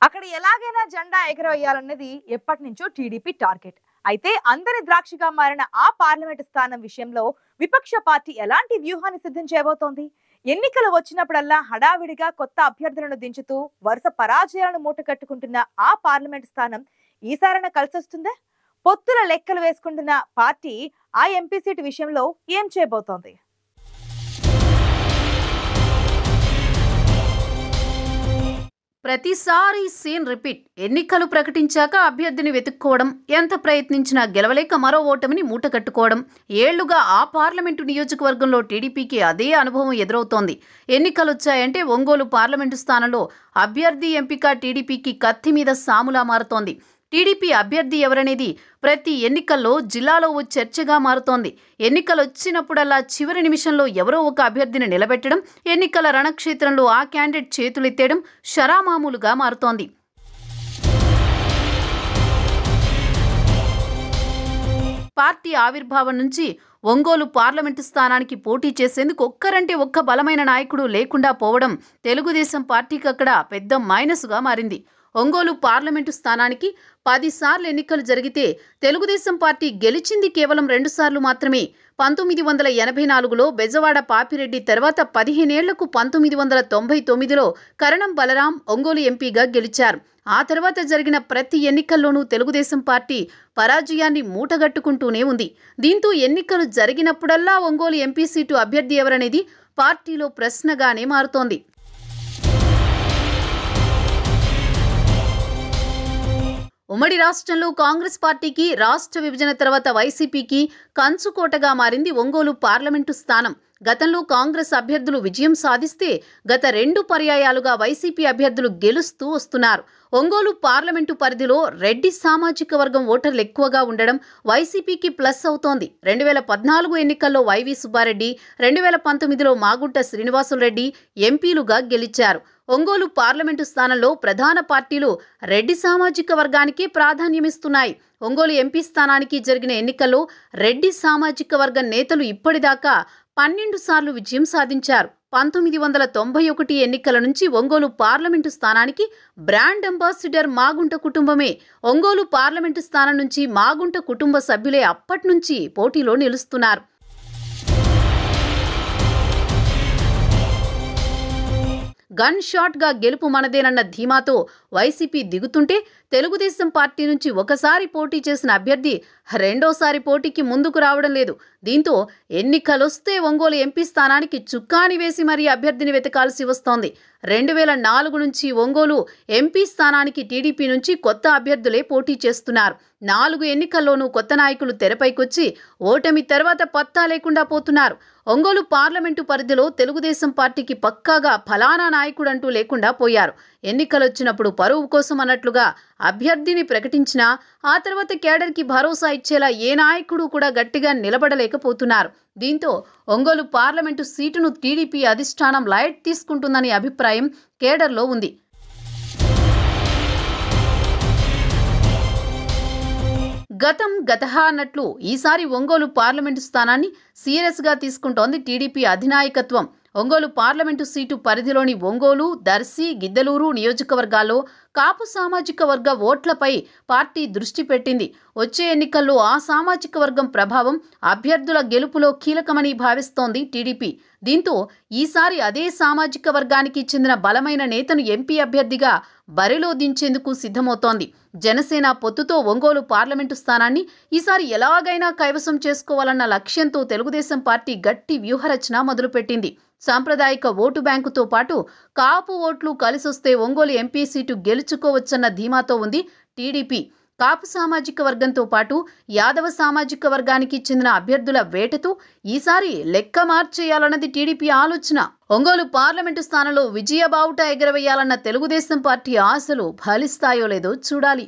అక్కడ ఎలాగైనా జెండా ఎగరేయాలన్నది ఎప్పటినుంచో టీడీపీ టార్గెట్. అయితే అందరి ద్రాక్షగా మారిన ఆ పార్లమెంట్ స్థానం విషయంలో విపక్ష పార్టీ ఎలాంటి వ్యూహాన్ని సిద్ధం చేయబోతోంది? ఎన్నికలు వచ్చినప్పుడల్లా హడావిడిగా కొత్త అభ్యర్థులను దించుతూ వరుస పరాజయాలను మూటకట్టుకుంటున్న ఆ పార్లమెంట్ స్థానం ఈసారైనా కలిసొస్తుందా? పొత్తుల లెక్కలు వేసుకుంటున్న పార్టీ ఆ ఎంపీ సీటు విషయంలో ఏం చేయబోతోంది? ప్రతిసారి సీన్ రిపీట్. ఎన్నికలు ప్రకటించాక అభ్యర్థిని వెతుక్కోవడం, ఎంత ప్రయత్నించినా గెలవలేక మరో ఓటమిని మూటకట్టుకోవడం. ఏళ్లుగా ఆ పార్లమెంటు నియోజకవర్గంలో టీడీపీకి అదే అనుభవం ఎదురవుతోంది. ఎన్నికలొచ్చాయంటే ఒంగోలు పార్లమెంటు స్థానంలో అభ్యర్థి ఎంపిక టీడీపీకి కత్తి మీద సాములా మారుతోంది. టీడీపీ అభ్యర్థి ఎవరనేది ప్రతి ఎన్నికల్లో జిల్లాలో ఓ చర్చగా మారుతోంది. ఎన్నికలొచ్చినప్పుడల్లా చివరి నిమిషంలో ఎవరో ఒక అభ్యర్థిని నిలబెట్టడం, ఎన్నికల రణక్షేత్రంలో ఆ క్యాండిడేట్ చేతులెత్తేయడం షరామామూలుగా మారుతోంది. పార్టీ ఆవిర్భావం నుంచి ఒంగోలు పార్లమెంటు స్థానానికి పోటీ చేసేందుకు ఒక్కరంటే ఒక్క బలమైన నాయకుడు లేకుండా పోవడం తెలుగుదేశం పార్టీకి అక్కడ పెద్ద మైనస్గా మారింది. ఒంగోలు పార్లమెంటు స్థానానికి 10 సార్లు ఎన్నికలు జరిగితే తెలుగుదేశం పార్టీ గెలిచింది కేవలం 2 సార్లు మాత్రమే. 1984లో బెజవాడ పాపిరెడ్డి తర్వాత 15 ఏళ్లకు 1999లో కరణం బలరాం ఒంగోలు ఎంపీగా గెలిచారు. ఆ తర్వాత జరిగిన ప్రతి ఎన్నికల్లోనూ తెలుగుదేశం పార్టీ పరాజయాన్ని మూటగట్టుకుంటూనే ఉంది. దీంతో ఎన్నికలు జరిగినప్పుడల్లా ఒంగోలు ఎంపీ సీటు అభ్యర్థి ఎవరనేది పార్టీలో ప్రశ్నగానే మారుతోంది. ఉమ్మడి రాష్ట్రంలో కాంగ్రెస్ పార్టీకి, రాష్ట్ర విభజన తర్వాత వైసీపీకి కంచుకోటగా మారింది ఒంగోలు పార్లమెంటు స్థానం. గతంలో కాంగ్రెస్ అభ్యర్థులు విజయం సాధిస్తే గత 2 పర్యాయాలుగా వైసీపీ అభ్యర్థులు గెలుస్తూ వస్తున్నారు. ఒంగోలు పార్లమెంటు పరిధిలో రెడ్డి సామాజిక వర్గం ఓటర్లు ఎక్కువగా ఉండడం వైసీపీకి ప్లస్ అవుతోంది. 2014 ఎన్నికల్లో వైవి సుబ్బారెడ్డి, 2019లో మాగుంట శ్రీనివాసులరెడ్డి ఎంపీలుగా గెలిచారు. ఒంగోలు పార్లమెంటు స్థానంలో ప్రధాన పార్టీలు రెడ్డి సామాజిక వర్గానికి ప్రాధాన్యమిస్తున్నాయి. ఒంగోలు ఎంపీ స్థానానికి జరిగిన ఎన్నికల్లో రెడ్డి సామాజిక వర్గం నేతలు ఇప్పటిదాకా 12 సార్లు విజయం సాధించారు. 1991 ఎన్నికల నుంచి ఒంగోలు పార్లమెంటు స్థానానికి బ్రాండ్ అంబాసిడర్ మాగుంట కుటుంబమే. ఒంగోలు పార్లమెంటు స్థానం నుంచి మాగుంట కుటుంబ సభ్యులే అప్పట్నుంచి పోటీలో నిలుస్తున్నారు. గన్ షాట్గా గెలుపు మనదేనన్న ధీమాతో వైసీపీ దిగుతుంటే తెలుగుదేశం పార్టీ నుంచి ఒకసారి పోటీ చేసిన అభ్యర్థి రెండోసారి పోటీకి ముందుకు రావడం లేదు. దీంతో ఎన్నికలొస్తే ఒంగోలు ఎంపీ స్థానానికి చుక్కాని వేసి మరీ అభ్యర్థిని వెతకాల్సి వస్తోంది. 2004 నుంచి ఒంగోలు ఎంపీ స్థానానికి టీడీపీ నుంచి కొత్త అభ్యర్థులే పోటీ చేస్తున్నారు. 4 ఎన్నికల్లోనూ కొత్త నాయకులు తెరపైకొచ్చి ఓటమి తర్వాత పత్తా లేకుండా పోతున్నారు. ఒంగోలు పార్లమెంటు పరిధిలో తెలుగుదేశం పార్టీకి పక్కాగా ఫలానా నాయకుడంటూ లేకుండా పోయారు. ఎన్నికలొచ్చినప్పుడు పరువు కోసం అన్నట్లుగా అభ్యర్థిని ప్రకటించినా ఆ తర్వాత కేడర్కి భరోసా ఇచ్చేలా ఏ నాయకుడు కూడా గట్టిగా నిలబడలేకపోతున్నారు. దీంతో ఒంగోలు పార్లమెంటు సీటును టీడీపీ అధిష్టానం లైట్ తీసుకుంటుందనే అభిప్రాయం కేడర్లో ఉంది. గతం గతహ అన్నట్లు ఈసారి ఒంగోలు పార్లమెంటు స్థానాన్ని సీరియస్గా తీసుకుంటోంది టీడీపీ అధినాయకత్వం. ఒంగోలు పార్లమెంటు సీటు పరిధిలోని ఒంగోలు, దర్శి, గిద్దలూరు నియోజకవర్గాల్లో కాపు సామాజిక వర్గ ఓట్లపై పార్టీ దృష్టి పెట్టింది. వచ్చే ఎన్నికల్లో ఆ సామాజిక వర్గం ప్రభావం అభ్యర్థుల గెలుపులో కీలకమని భావిస్తోంది టీడీపీ. దీంతో ఈసారి అదే సామాజిక వర్గానికి చెందిన బలమైన నేతను ఎంపీ అభ్యర్థిగా బరిలో దించేందుకు సిద్ధమవుతోంది. జనసేన పొత్తుతో ఒంగోలు పార్లమెంటు స్థానాన్ని ఈసారి ఎలాగైనా కైవసం చేసుకోవాలన్న లక్ష్యంతో తెలుగుదేశం పార్టీ గట్టి వ్యూహరచన మొదలుపెట్టింది. సాంప్రదాయిక ఓటు బ్యాంకుతో పాటు కాపు ఓట్లు కలిసొస్తే ఒంగోలు ఎంపీ సీటు గెలుచుకోవచ్చన్న ధీమాతో ఉంది టీడీపీ. కాపు సామాజిక వర్గంతో పాటు యాదవ సామాజిక వర్గానికి చెందిన అభ్యర్థుల వేటతో ఈసారి లెక్క మార్చేయాలన్నది టీడీపీ ఆలోచన. ఒంగోలు పార్లమెంటు స్థానంలో విజయ బావుట ఎగరవేయాలన్న తెలుగుదేశం పార్టీ ఆశలు ఫలిస్తాయో లేదో చూడాలి.